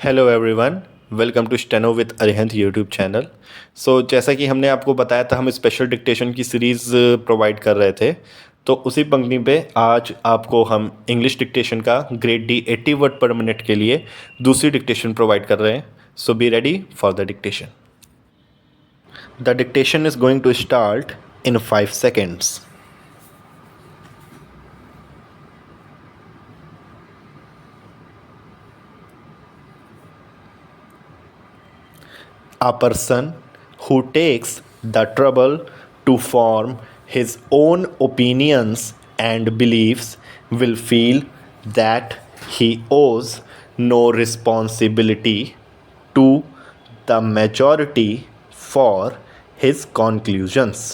Hello everyone, welcome to steno with Arihant YouTube channel. जैसा कि हमने आपको बताया था, हम स्पेशल डिक्टेशन की सीरीज़ प्रोवाइड कर रहे थे। तो उसी पंक्ति पे आज आपको हम इंग्लिश डिक्टेशन का grade D 80 word per minute के लिए दूसरी डिक्टेशन प्रोवाइड कर रहे हैं। So be ready for the dictation. The dictation is going to start in 5 seconds. A person who takes the trouble to form his own opinions and beliefs will feel that he owes no responsibility to the majority for his conclusions.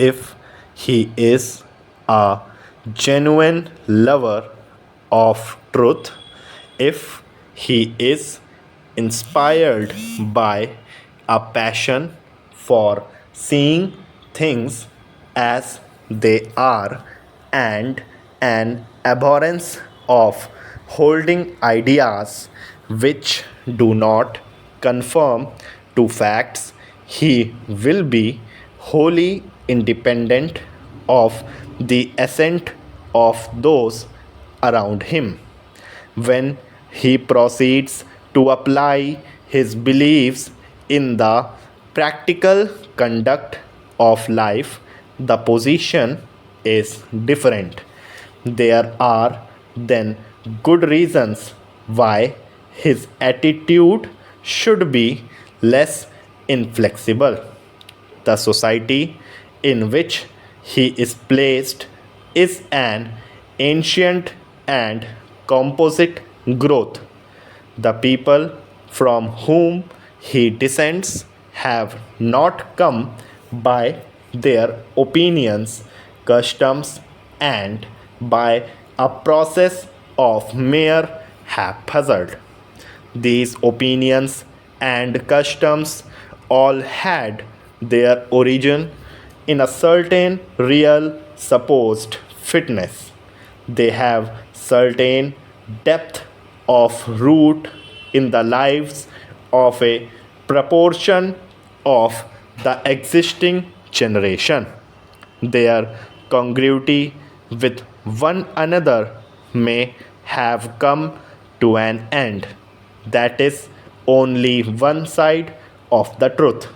If he is a genuine lover of truth, if he is inspired by a passion for seeing things as they are and an abhorrence of holding ideas which do not conform to facts, he will be wholly independent of the assent of those around him. When he proceeds to apply his beliefs in the practical conduct of life, the position is different. There are then good reasons why his attitude should be less inflexible. The society in which he is placed is an ancient and composite growth. The people from whom he descends have not come by their opinions, customs, and by a process of mere haphazard. These opinions and customs all had their origin in a certain real supposed fitness. They have certain depth of root in the lives of a proportion of the existing generation. Their congruity with one another may have come to an end. That is only one side of the truth.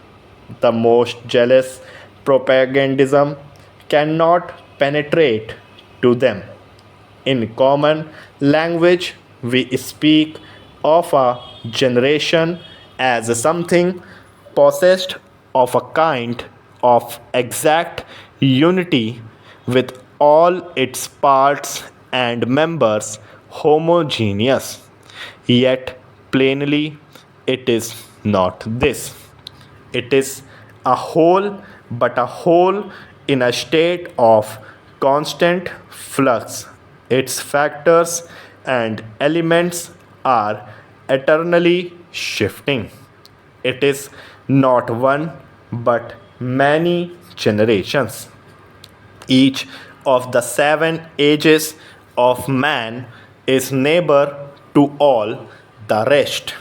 The most jealous propagandism cannot penetrate to them. In common language, we speak of a generation as something possessed of a kind of exact unity with all its parts and members homogeneous. Yet, plainly, it is not this. It is a whole, but a whole in a state of constant flux. Its factors and elements are eternally shifting. It is not one but many generations. Each of the 7 ages of man is neighbor to all the rest.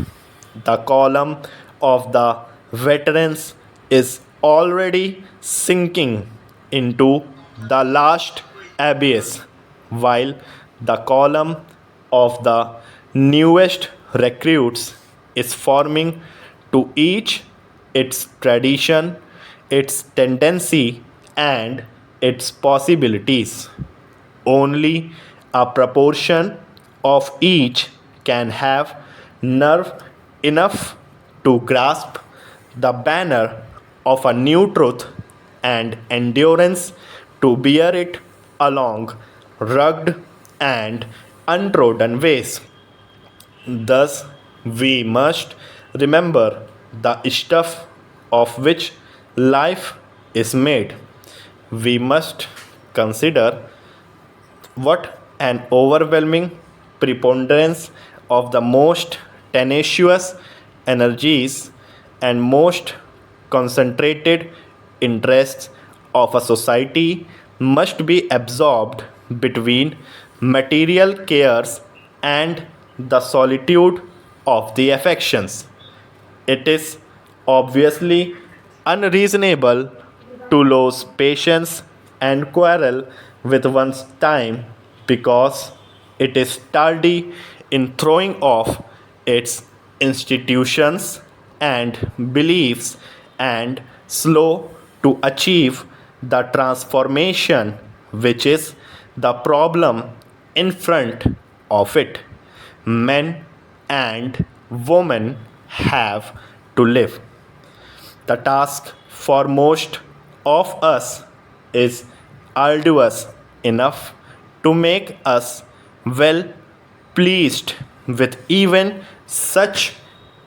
The column of the veterans is already sinking into the last abyss, while the column of the newest recruits is forming to each its tradition, its tendency, and its possibilities. Only a proportion of each can have nerve enough to grasp the banner of a new truth and endurance to bear it along rugged and untrodden ways. Thus, we must remember the stuff of which life is made. We must consider what an overwhelming preponderance of the most tenacious energies and most concentrated interests of a society must be absorbed between material cares and the solitude of the affections. It is obviously unreasonable to lose patience and quarrel with one's time because it is tardy in throwing off its institutions and beliefs and slow to achieve the transformation which is the problem in front of it. Men and women have to live. The task for most of us is arduous enough to make us well pleased with even such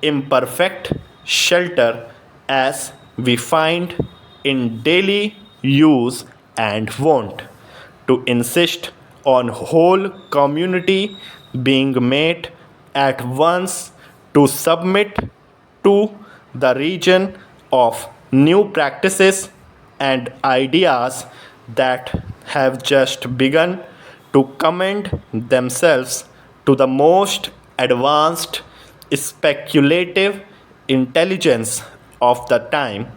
imperfect shelter as we find in daily use and wont. To insist on whole community being made at once to submit to the region of new practices and ideas that have just begun to commend themselves to the most advanced speculative intelligence of the time.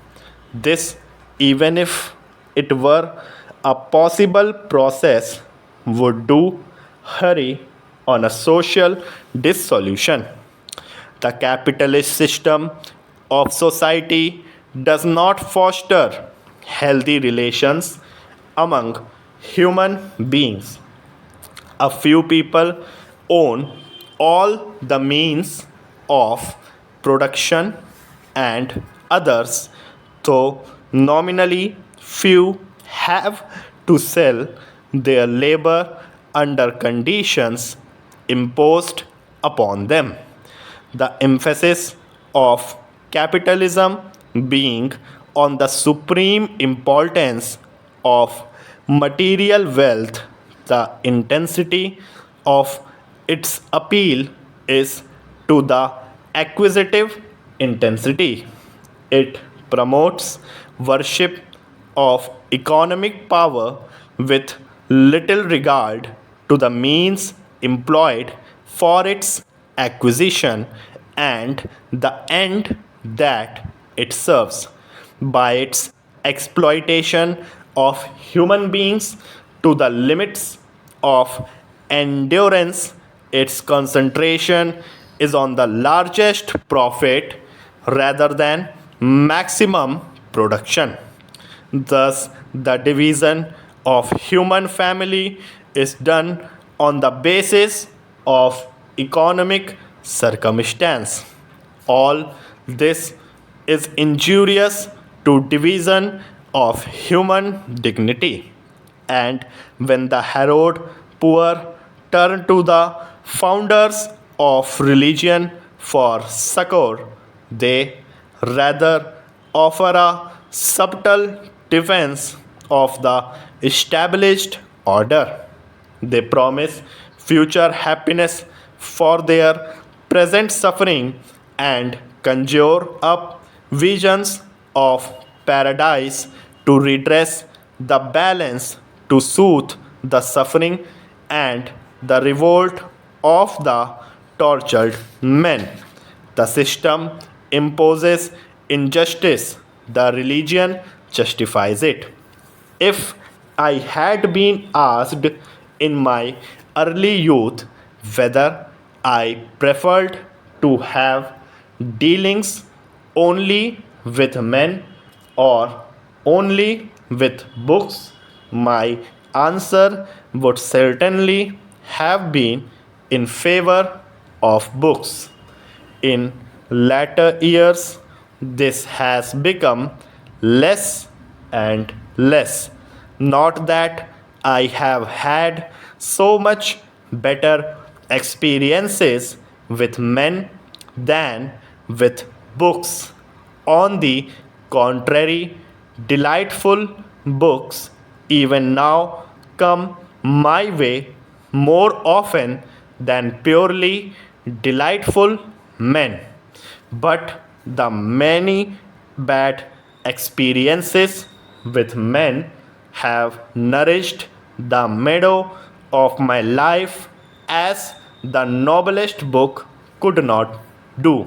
This, even if it were a possible process, would do hurry on a social dissolution. The capitalist system of society does not foster healthy relations among human beings. A few people own all the means of production and others, though nominally few, have to sell their labor under conditions imposed upon them. The emphasis of capitalism being on the supreme importance of material wealth, the intensity of its appeal is to the acquisitive intensity. It promotes worship of economic power with little regard to the means employed for its acquisition and the end that it serves. By its exploitation of human beings to the limits of endurance, its concentration is on the largest profit rather than maximum production. Thus, the division of human family is done on the basis of economic circumstance. All this is injurious to division of human dignity. And when the harrowed poor turn to the founders of religion for succor, they rather offer a subtle defense of the established order. They promise future happiness for their present suffering and conjure up visions of paradise to redress the balance, to soothe the suffering and the revolt of the tortured men. The system imposes injustice, the religion justifies it. If I had been asked in my early youth whether I preferred to have dealings only with men or only with books, my answer would certainly have been in favor of books. In latter years, this has become less and less. Not that I have had so much better experiences with men than with books. On the contrary, delightful books even now come my way more often than purely delightful men. But the many bad experiences with men have nourished the meadow of my life as the noblest book could not. do.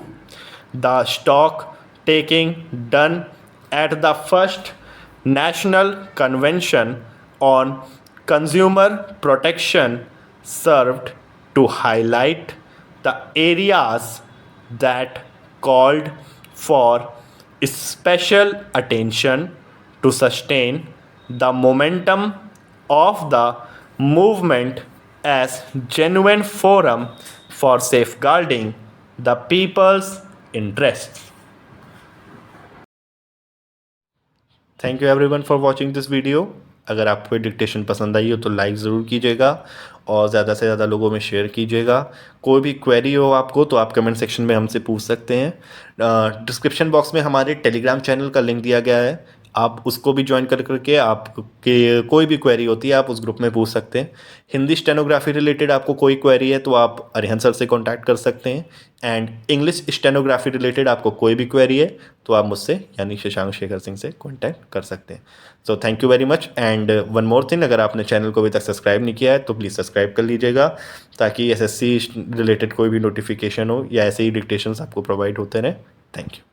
The stock taking done at the first National Convention on Consumer Protection served to highlight the areas that called for special attention to sustain the momentum of the movement as genuine forum for safeguarding the people's interests. Thank you everyone for watching this video. अगर आपको dictation पसंद आई हो तो like ज़रूर कीजिएगा और ज़्यादा से ज़्यादा लोगों में शेयर कीजिएगा। कोई भी क्वेरी हो आपको तो आप कमेंट सेक्शन में हमसे पूछ सकते हैं। डिस्क्रिप्शन बॉक्स में हमारे टेलीग्राम चैनल का लिंक दिया गया है, आप उसको भी ज्वाइन करके आपके कोई भी क्वेरी होती है आप उस ग्रुप में पूछ सकते हैं। हिंदी स्टेनोग्राफी रिलेटेड आपको कोई क्वेरी है तो आप अरिहंत सर से कांटेक्ट कर सकते हैं। एंड इंग्लिश स्टेनोग्राफी रिलेटेड आपको कोई भी क्वेरी है तो आप मुझसे यानी शशांक शेखर सिंह से कांटेक्ट कर सकते हैं। So thank you very much. And one more thing, अगर आपने चैनल को अभी तक सब्सक्राइब नहीं किया है तो प्लीज़ सब्सक्राइब कर लीजिएगा ताकि एसएससी रिलेटेड कोई भी नोटिफिकेशन हो या ऐसे ही डिक्टेशंस आपको प्रोवाइड होते रहें। Thank you.